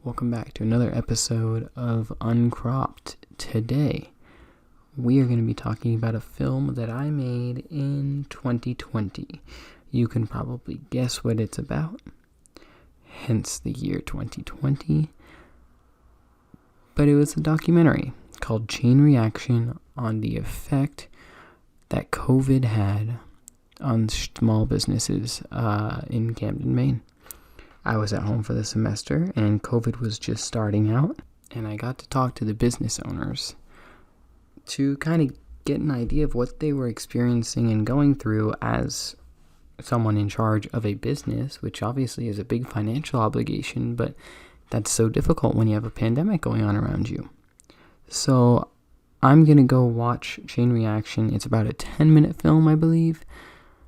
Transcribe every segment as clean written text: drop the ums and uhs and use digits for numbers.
Welcome back to another episode of Uncropped. Today, we are going to be talking about a film that I made in 2020. You can probably guess what it's about, hence the year 2020. But it was a documentary called Chain Reaction on the effect that COVID had on small businesses in Camden, Maine. I was at home for the semester and COVID was just starting out, and I got to talk to the business owners to kind of get an idea of what they were experiencing and going through as someone in charge of a business, which obviously is a big financial obligation, but that's so difficult when you have a pandemic going on around you. So I'm going to go watch Chain Reaction. It's about a 10-minute film, I believe.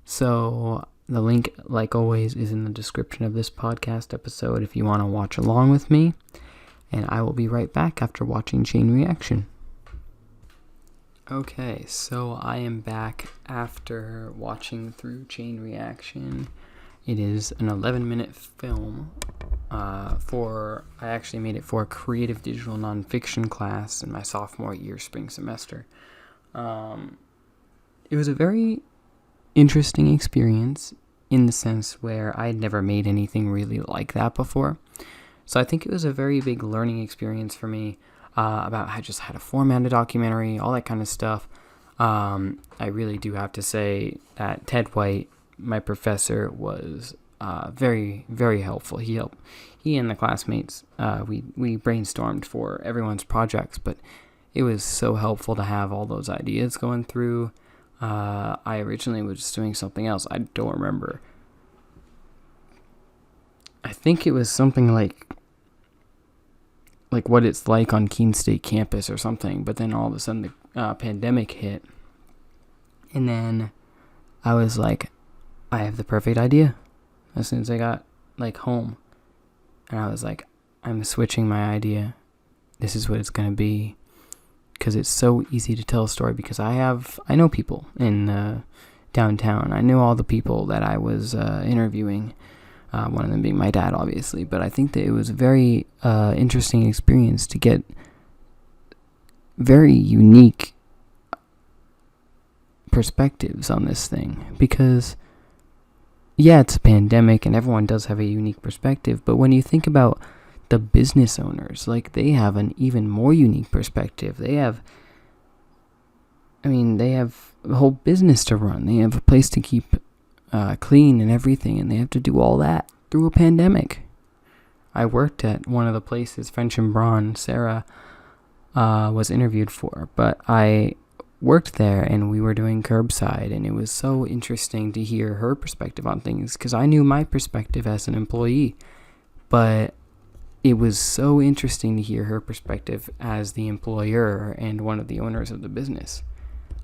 So the link, like always, is in the description of this podcast episode if you want to watch along with me. And I will be right back after watching Chain Reaction. Okay, so I am back after watching through Chain Reaction. It is an 11-minute film. I actually made it for a creative digital nonfiction class in my sophomore year spring semester. It was a very interesting experience in the sense where I had never made anything really like that before. So I think it was a very big learning experience for me about how to format a documentary, all that kind of stuff. I really do have to say that Ted White, my professor, was very, very helpful. He and the classmates, we brainstormed for everyone's projects, but it was so helpful to have all those ideas going through. I originally was just doing something else. I don't remember. I think it was something like what it's like on Keene State campus or something. But then all of a sudden the pandemic hit. And then I was like, I have the perfect idea. As soon as I got home. And I was like, I'm switching my idea. This is what it's going to be. Because it's so easy to tell a story, because I know people in downtown. I knew all the people that I was interviewing, one of them being my dad, obviously, but I think that it was a very interesting experience to get very unique perspectives on this thing, because yeah, it's a pandemic and everyone does have a unique perspective, but when you think about the business owners, they have an even more unique perspective. They have a whole business to run. They have a place to keep clean and everything, and they have to do all that through a pandemic. I worked at one of the places French and Braun, Sarah, was interviewed for, but I worked there and we were doing curbside, and it was so interesting to hear her perspective on things, because I knew my perspective as an employee, but it was so interesting to hear her perspective as the employer and one of the owners of the business.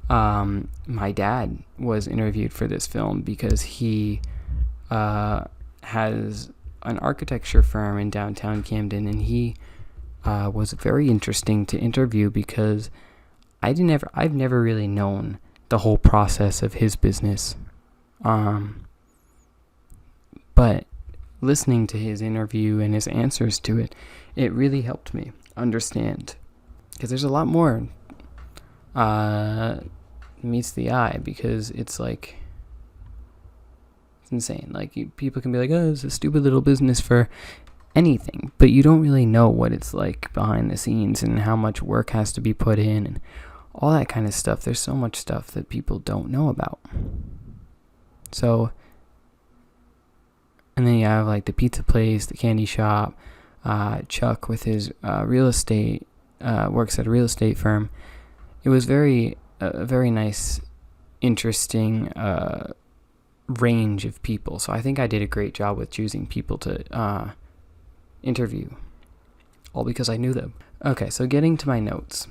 My dad was interviewed for this film because he has an architecture firm in downtown Camden, and he was very interesting to interview because I've never really known the whole process of his business. But listening to his interview and his answers to it, it really helped me understand, because there's a lot more meets the eye, because it's insane. People can be like, oh, it's a stupid little business for anything, but you don't really know what it's like behind the scenes and how much work has to be put in and all that kind of stuff. There's so much stuff that people don't know about. So, and then you have the pizza place, the candy shop, Chuck with his real estate, works at a real estate firm. It was a very nice, interesting range of people. So I think I did a great job with choosing people to interview, all because I knew them. Okay, so getting to my notes.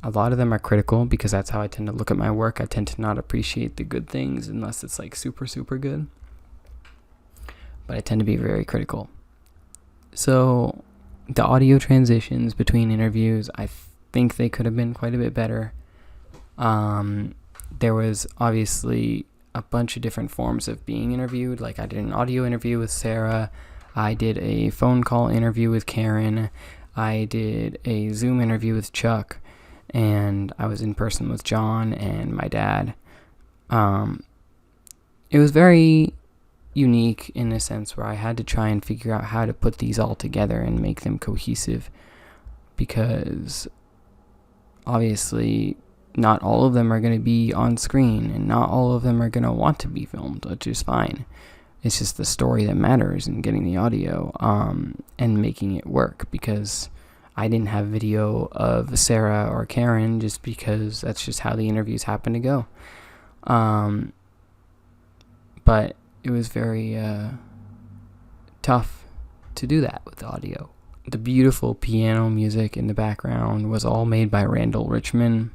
A lot of them are critical, because that's how I tend to look at my work. I tend to not appreciate the good things unless it's super, super good. But I tend to be very critical. So the audio transitions between interviews, I think they could have been quite a bit better. There was obviously a bunch of different forms of being interviewed. I did an audio interview with Sarah. I did a phone call interview with Karen. I did a Zoom interview with Chuck, and I was in person with John and my dad. It was very unique in a sense where I had to try and figure out how to put these all together and make them cohesive, because obviously not all of them are going to be on screen and not all of them are going to want to be filmed, which is fine. It's just the story that matters and getting the audio and making it work, because I didn't have video of Sarah or Karen just because that's just how the interviews happen to go. But it was very tough to do that with audio. The beautiful piano music in the background was all made by Randall Richman.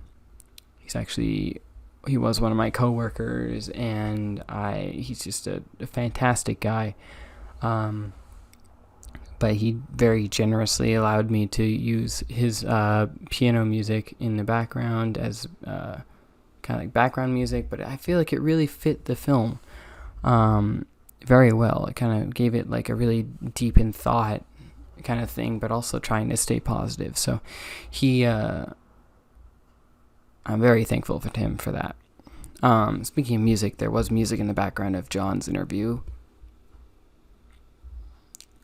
He was one of my coworkers, and he's just a fantastic guy. But he very generously allowed me to use his piano music in the background as kind of like background music, but I feel like it really fit the film very well. It kind of gave it like a really deep in thought kind of thing, but also trying to stay positive. So I'm very thankful for him for that. Speaking of music, there was music in the background of John's interview.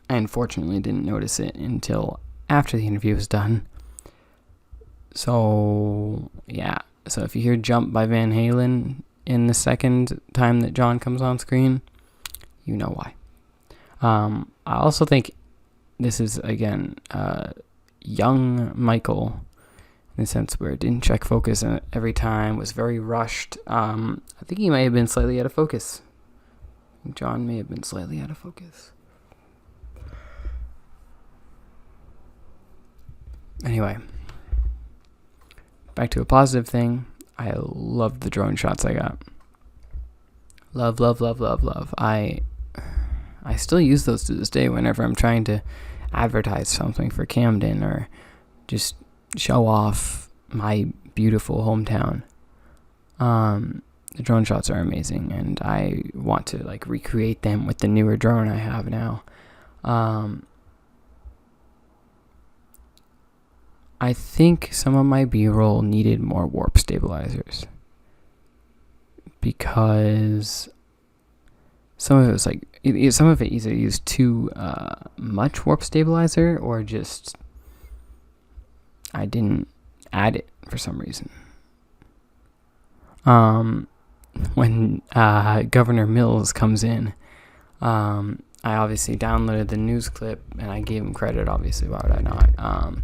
I unfortunately didn't notice it until after the interview was done. So, yeah. So if you hear Jump by Van Halen in the second time that John comes on screen, you know why. I also think this is, again, young Michael, in the sense where it didn't check focus every time, was very rushed. I think he may have been slightly out of focus. John may have been slightly out of focus. Anyway, back to a positive thing. I loved the drone shots I got. Love. I still use those to this day whenever I'm trying to advertise something for Camden or just show off my beautiful hometown. The drone shots are amazing, and I want to like recreate them with the newer drone I have now. I think some of my B-roll needed more warp stabilizers, because some of it was like, some of it either used too much warp stabilizer, or just I didn't add it for some reason. When Governor Mills comes in, I obviously downloaded the news clip, and I gave him credit, obviously, why would I not?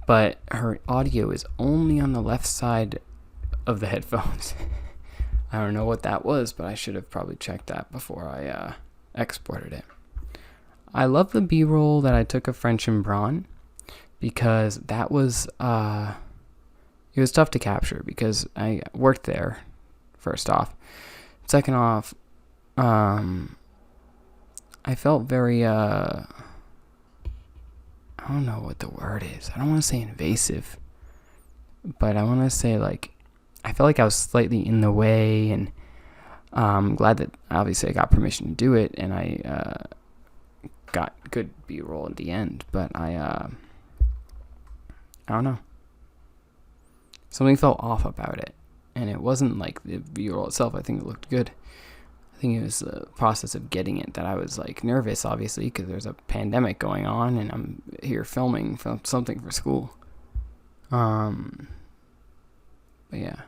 But her audio is only on the left side of the headphones. I don't know what that was, but I should have probably checked that before I exported it. I love the B-roll that I took of French and Braun, because that was, it was tough to capture because I worked there, first off. Second off, I felt very, I don't know what the word is. I don't want to say invasive, but I want to say like, I felt like I was slightly in the way, and I'm glad that obviously I got permission to do it, and I got good B-roll at the end, but I don't know. Something felt off about it, and it wasn't like the B-roll itself. I think it looked good. I think it was the process of getting it that I was like nervous, obviously, because there's a pandemic going on and I'm here filming something for school. But yeah.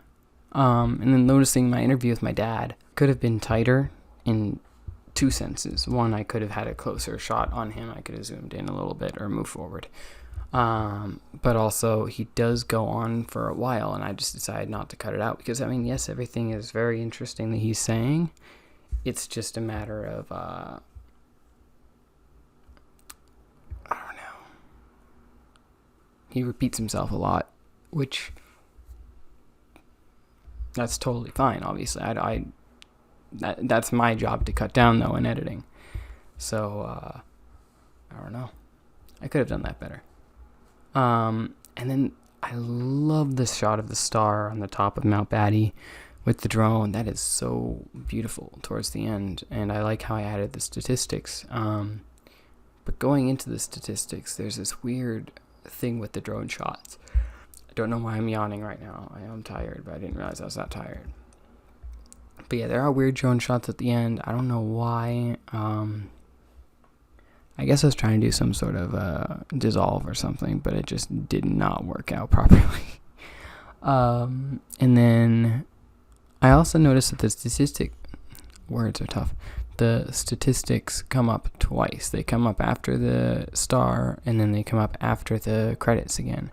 And then noticing my interview with my dad could have been tighter in two senses. One, I could have had a closer shot on him. I could have zoomed in a little bit or moved forward. But also he does go on for a while, and I just decided not to cut it out because, I mean, yes, everything is very interesting that he's saying. It's just a matter of, I don't know. He repeats himself a lot, which that's totally fine, obviously. That's my job to cut down, though, in editing. So, I don't know. I could have done that better. And then I love the shot of the star on the top of Mount Batty with the drone. That is so beautiful towards the end, and I like how I added the statistics. But going into the statistics, there's this weird thing with the drone shots. I don't know why I'm yawning right now. I am tired, but I didn't realize I was that tired. But yeah, there are weird drone shots at the end. I don't know why. I guess I was trying to do some sort of dissolve or something, but it just did not work out properly. And then I also noticed that words are tough. The statistics come up twice. They come up after the star, and then they come up after the credits again.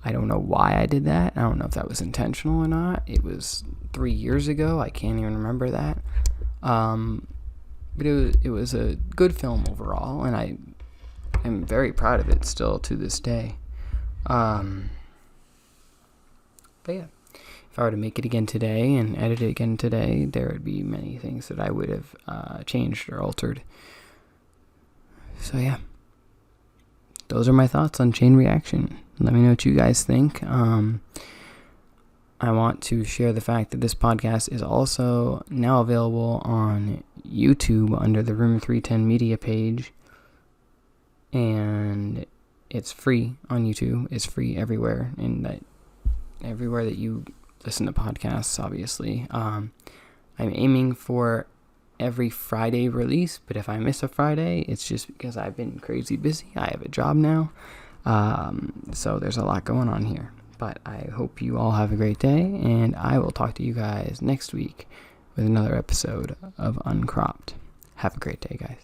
I don't know why I did that. I don't know if that was intentional or not. It was 3 years ago. I can't even remember that. But it was a good film overall, and I'm very proud of it still to this day. But yeah, if I were to make it again today and edit it again today, there would be many things that I would have changed or altered. So yeah, those are my thoughts on Chain Reaction. Let me know what you guys think. I want to share the fact that this podcast is also now available on YouTube under the Room 310 Media page. And it's free on YouTube. It's free everywhere. And everywhere that you listen to podcasts, obviously. I'm aiming for every Friday release. But if I miss a Friday, it's just because I've been crazy busy. I have a job now. So there's a lot going on here. But I hope you all have a great day, and I will talk to you guys next week with another episode of Uncropped. Have a great day, guys.